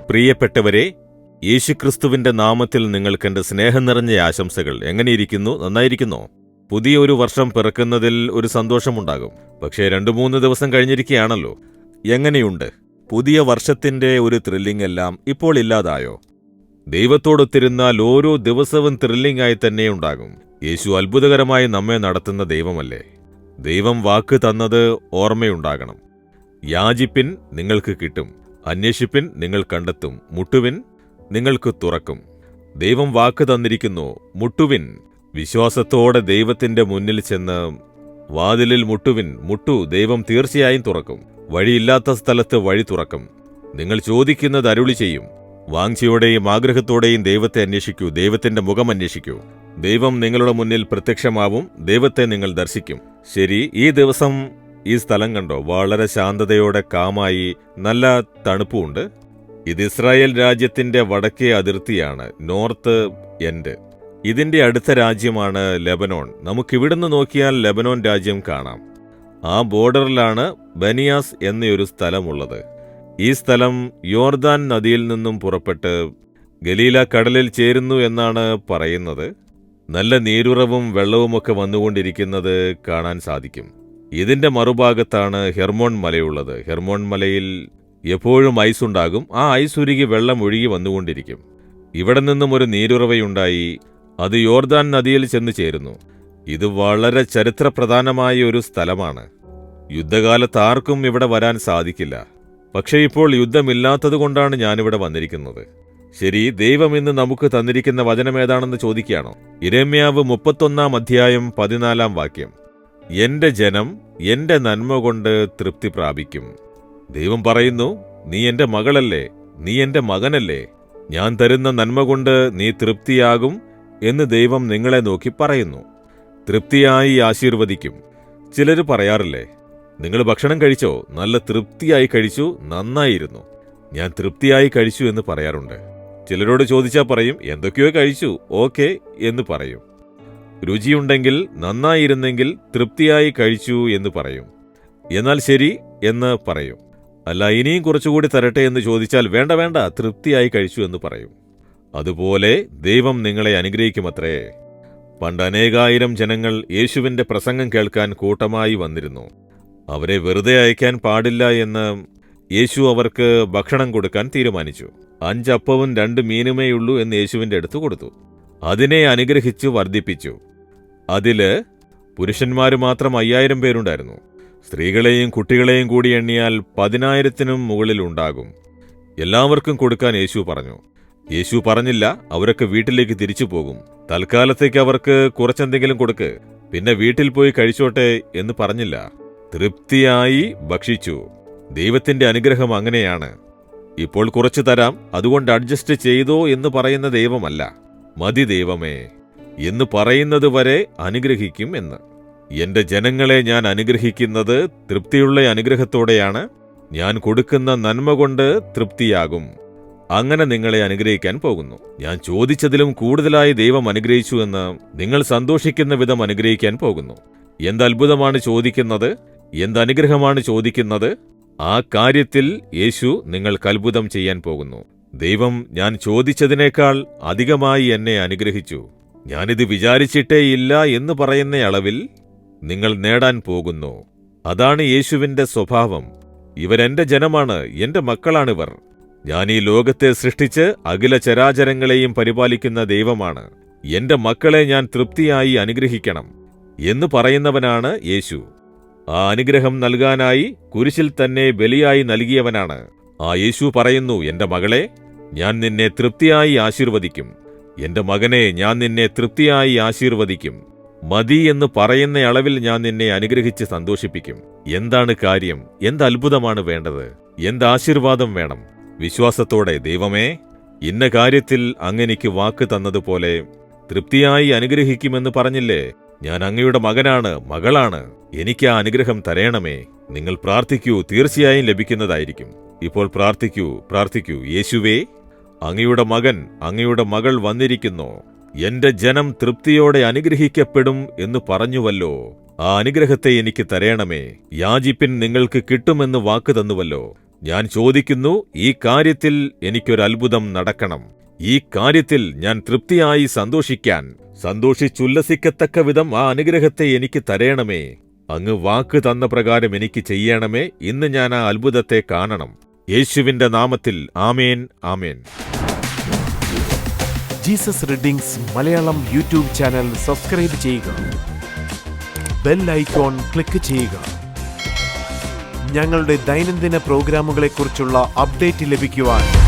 പ്രിയപ്പെട്ടവരെ, യേശുക്രിസ്തുവിന്റെ നാമത്തിൽ നിങ്ങൾക്കെന്റെ സ്നേഹം നിറഞ്ഞ ആശംസകൾ. എങ്ങനെയിരിക്കുന്നു? നന്നായിരിക്കുന്നോ? പുതിയ ഒരു വർഷം പിറക്കുന്നതിൽ ഒരു സന്തോഷമുണ്ടാകും. പക്ഷേ 2-3 ദിവസം കഴിഞ്ഞിരിക്കുകയാണല്ലോ. എങ്ങനെയുണ്ട്? പുതിയ വർഷത്തിന്റെ ഒരു ത്രില്ലിംഗ് എല്ലാം ഇപ്പോൾ ഇല്ലാതായോ? ദൈവത്തോടൊത്തിരുന്നാൽ ഓരോ ദിവസവും ത്രില്ലിംഗ് ആയി തന്നെ ഉണ്ടാകും. യേശു അത്ഭുതകരമായി നമ്മെ നടത്തുന്ന ദൈവമല്ലേ? ദൈവം വാക്ക് തന്നത് ഓർമ്മയുണ്ടാകണം. യാചിപ്പിൻ, നിങ്ങൾക്ക് കിട്ടും. അന്വേഷിപ്പിൻ, നിങ്ങൾ കണ്ടെത്തും. മുട്ടുവിൻ, നിങ്ങൾക്ക് തുറക്കും. ദൈവം വാക്ക് തന്നിരിക്കുന്നു, മുട്ടുവിൻ. വിശ്വാസത്തോടെ ദൈവത്തിന്റെ മുന്നിൽ ചെന്ന് വാതിലിൽ മുട്ടുവിൻ. മുട്ടു, ദൈവം തീർച്ചയായും തുറക്കും. വഴിയില്ലാത്ത സ്ഥലത്ത് വഴി തുറക്കും. നിങ്ങൾ ചോദിക്കുന്നത് അരുളി ചെയ്യും. വാഞ്ഛയോടെയും ആഗ്രഹത്തോടെയും ദൈവത്തെ അന്വേഷിക്കൂ. ദൈവത്തിന്റെ മുഖം അന്വേഷിക്കൂ. ദൈവം നിങ്ങളുടെ മുന്നിൽ പ്രത്യക്ഷമാവും. ദൈവത്തെ നിങ്ങൾ ദർശിക്കും. ശരി, ഈ ദിവസം ഈ സ്ഥലം കണ്ടോ? വളരെ ശാന്തതയോടെ കാമായി, നല്ല തണുപ്പുമുണ്ട്. ഇത് ഇസ്രായേൽ രാജ്യത്തിന്റെ വടക്കേ അതിർത്തിയാണ്, നോർത്ത് എൻഡ്. ഇതിന്റെ അടുത്ത രാജ്യമാണ് ലെബനോൺ. നമുക്കിവിടുന്ന് നോക്കിയാൽ ലെബനോൻ രാജ്യം കാണാം. ആ ബോർഡറിലാണ് ബനിയാസ് എന്നൊരു സ്ഥലമുള്ളത്. ഈ സ്ഥലം യോർദാൻ നദിയിൽ നിന്നും പുറപ്പെട്ട് ഗലീല കടലിൽ ചേരുന്നു എന്നാണ് പറയുന്നത്. നല്ല നീരുറവും വെള്ളവുമൊക്കെ വന്നുകൊണ്ടിരിക്കുന്നത് കാണാൻ സാധിക്കും. ഇതിന്റെ മറുഭാഗത്താണ് ഹെർമോൺ മലയുള്ളത്. ഹെർമോൺ മലയിൽ എപ്പോഴും ഐസ് ഉണ്ടാകും. ആ ഐസ് ഉരുകി വെള്ളം ഒഴുകി വന്നുകൊണ്ടിരിക്കും. ഇവിടെ നിന്നും ഒരു നീരുറവയുണ്ടായി, അത് യോർദാൻ നദിയിൽ ചെന്ന് ചേരുന്നു. ഇത് വളരെ ചരിത്രപ്രധാനമായ ഒരു സ്ഥലമാണ്. യുദ്ധകാലത്ത് ആർക്കും ഇവിടെ വരാൻ സാധിക്കില്ല. പക്ഷേ ഇപ്പോൾ യുദ്ധമില്ലാത്തതുകൊണ്ടാണ് ഞാനിവിടെ വന്നിരിക്കുന്നത്. ശരി, ദൈവം ഇന്ന് നമുക്ക് തന്നിരിക്കുന്ന വചനം ഏതാണെന്ന് ചോദിക്കുകയാണോ? യിരെമ്യാവ് 31 അധ്യായം 14 വാക്യം. എന്റെ ജനം എന്റെ നന്മ കൊണ്ട് തൃപ്തി പ്രാപിക്കും. ദൈവം പറയുന്നു, നീ എന്റെ മകളല്ലേ, നീ എന്റെ മകനല്ലേ, ഞാൻ തരുന്ന നന്മ കൊണ്ട് നീ തൃപ്തിയാകും എന്ന് ദൈവം നിങ്ങളെ നോക്കി പറയുന്നു. തൃപ്തിയായി ആശീർവദിക്കും. ചിലർ പറയാറില്ലേ, നിങ്ങൾ ഭക്ഷണം കഴിച്ചോ? നല്ല തൃപ്തിയായി കഴിച്ചു, നന്നായിരുന്നു. ഞാൻ തൃപ്തിയായി കഴിച്ചു എന്ന് പറയാറുണ്ട്. ചിലരോട് ചോദിച്ചാൽ പറയും, എന്തൊക്കെയോ കഴിച്ചു, ഓക്കെ എന്ന് പറയും. രുചിയുണ്ടെങ്കിൽ, നന്നായിരുന്നെങ്കിൽ തൃപ്തിയായി കഴിച്ചു എന്ന് പറയും. എന്നാൽ ശരി എന്ന് പറയും. അല്ല, ഇനിയും കുറച്ചുകൂടി തരട്ടെ എന്ന് ചോദിച്ചാൽ വേണ്ട വേണ്ട, തൃപ്തിയായി കഴിച്ചു എന്ന് പറയും. അതുപോലെ ദൈവം നിങ്ങളെ അനുഗ്രഹിക്കുമത്രേ. പണ്ട് അനേകായിരം ജനങ്ങൾ യേശുവിന്റെ പ്രസംഗം കേൾക്കാൻ കൂട്ടമായി വന്നിരുന്നു. അവരെ വെറുതെ അയക്കാൻ പാടില്ല എന്ന് യേശു അവർക്ക് ഭക്ഷണം കൊടുക്കാൻ തീരുമാനിച്ചു. 5 അപ്പവും 2 മീനുമേയുള്ളൂ എന്ന് യേശുവിന്റെ അടുത്ത് കൊടുത്തു. അതിനെ അനുഗ്രഹിച്ചു വർദ്ധിപ്പിച്ചു. അതില് പുരുഷന്മാര് മാത്രം 5000 പേരുണ്ടായിരുന്നു. സ്ത്രീകളെയും കുട്ടികളെയും കൂടി എണ്ണിയാൽ 10,000-നും മുകളിൽ ഉണ്ടാകും. എല്ലാവർക്കും കൊടുക്കാൻ യേശു പറഞ്ഞു. യേശു പറഞ്ഞില്ല, അവരൊക്കെ വീട്ടിലേക്ക് തിരിച്ചു പോകും, തൽക്കാലത്തേക്ക് അവർക്ക് കുറച്ചെന്തെങ്കിലും കൊടുക്ക്, പിന്നെ വീട്ടിൽ പോയി കഴിച്ചോട്ടെ എന്ന് പറഞ്ഞില്ല. തൃപ്തിയായി ഭക്ഷിച്ചു. ദൈവത്തിന്റെ അനുഗ്രഹം അങ്ങനെയാണ്. ഇപ്പോൾ കുറച്ചു തരാം, അതുകൊണ്ട് അഡ്ജസ്റ്റ് ചെയ്തോ എന്ന് പറയുന്ന ദൈവമല്ല. മതി ദൈവമേ എന്ന് പറയുന്നത് വരെ അനുഗ്രഹിക്കും എന്ന്. എന്റെ ജനങ്ങളെ ഞാൻ അനുഗ്രഹിക്കുന്നത് തൃപ്തിയുള്ള അനുഗ്രഹത്തോടെയാണ്. ഞാൻ കൊടുക്കുന്ന നന്മ കൊണ്ട് തൃപ്തിയാകും. അങ്ങനെ നിങ്ങളെ അനുഗ്രഹിക്കാൻ പോകുന്നു. ഞാൻ ചോദിച്ചതിലും കൂടുതലായി ദൈവം അനുഗ്രഹിച്ചു എന്ന് നിങ്ങൾ സന്തോഷിക്കുന്ന വിധം അനുഗ്രഹിക്കാൻ പോകുന്നു. എന്തത്ഭുതമാണ് ചോദിക്കുന്നത്, എന്തനുഗ്രഹമാണ് ചോദിക്കുന്നത്, ആ കാര്യത്തിൽ യേശു നിങ്ങൾക്ക് അത്ഭുതം ചെയ്യാൻ പോകുന്നു. ദൈവം ഞാൻ ചോദിച്ചതിനേക്കാൾ അധികമായി എന്നെ അനുഗ്രഹിച്ചു. ഞാനിത് വിചാരിച്ചിട്ടേയില്ല എന്ന് പറയുന്ന അളവിൽ നിങ്ങൾ നേടാൻ പോകുന്നു. അതാണ് യേശുവിന്റെ സ്വഭാവം. ഇവരെന്റെ ജനമാണ്, എന്റെ മക്കളാണിവർ. ഞാൻ ഈ ലോകത്തെ സൃഷ്ടിച്ച് അഖില ചരാചരങ്ങളെയും പരിപാലിക്കുന്ന ദൈവമാണ്. എന്റെ മക്കളെ ഞാൻ തൃപ്തിയായി അനുഗ്രഹിക്കണം എന്ന് പറയുന്നവനാണ് യേശു. ആ അനുഗ്രഹം നൽകാനായി കുരിശിൽ തന്നെ ബലിയായി നൽകിയവനാണ്. ആ യേശു പറയുന്നു, എന്റെ മകളെ, ഞാൻ നിന്നെ തൃപ്തിയായി ആശീർവദിക്കും. എന്റെ മകനെ, ഞാൻ നിന്നെ തൃപ്തിയായി ആശീർവദിക്കും. മതി എന്ന് പറയുന്ന അളവിൽ ഞാൻ നിന്നെ അനുഗ്രഹിച്ച് സന്തോഷിപ്പിക്കും. എന്താണ് കാര്യം? എന്തത്ഭുതമാണ് വേണ്ടത്? എന്താശീർവാദം വേണം? വിശ്വാസത്തോടെ, ദൈവമേ, ഇന്ന കാര്യത്തിൽ അങ്ങെനിക്ക് വാക്ക് തന്നതുപോലെ തൃപ്തിയായി അനുഗ്രഹിക്കുമെന്ന് പറഞ്ഞില്ലേ? ഞാൻ അങ്ങയുടെ മകനാണ്, മകളാണ്. എനിക്ക് ആ അനുഗ്രഹം തരേണമേ. നിങ്ങൾ പ്രാർത്ഥിക്കൂ, തീർച്ചയായും ലഭിക്കുന്നതായിരിക്കും. ഇപ്പോൾ പ്രാർത്ഥിക്കൂ. യേശുവേ, അങ്ങയുടെ മകൻ, അങ്ങയുടെ മകൾ വന്നിരിക്കുന്നു. എന്റെ ജനം തൃപ്തിയോടെ അനുഗ്രഹിക്കപ്പെടും എന്ന് പറഞ്ഞുവല്ലോ. ആ അനുഗ്രഹത്തെ എനിക്ക് തരേണമേ. യാചിപ്പിൻ, നിങ്ങൾക്ക് കിട്ടുമെന്ന് വാക്ക് തന്നുവല്ലോ. ഞാൻ ചോദിക്കുന്നു, ഈ കാര്യത്തിൽ എനിക്കൊരത്ഭുതം നടക്കണം. ഈ കാര്യത്തിൽ ഞാൻ തൃപ്തിയായി സന്തോഷിക്കാൻ, സന്തോഷിച്ചുല്ലസിക്കത്തക്ക വിധം ആ അനുഗ്രഹത്തെ എനിക്ക് തരേണമേ. അങ്ങ് വാക്ക് തന്ന പ്രകാരം എനിക്ക് ചെയ്യണമേ. ഇന്ന് ഞാൻ ആ അത്ഭുതത്തെ കാണണം. യേശുവിന്റെ നാമത്തിൽ ആമേൻ, ആമേൻ. Jesus readings Malayalam YouTube channel subscribe ചെയ്യുക. ബെൽ ഐക്കോൺ ക്ലിക്ക് ചെയ്യുക. ഞങ്ങളുടെ ദൈനംദിന പ്രോഗ്രാമുകളെക്കുറിച്ചുള്ള അപ്ഡേറ്റ് ലഭിക്കുവാൻ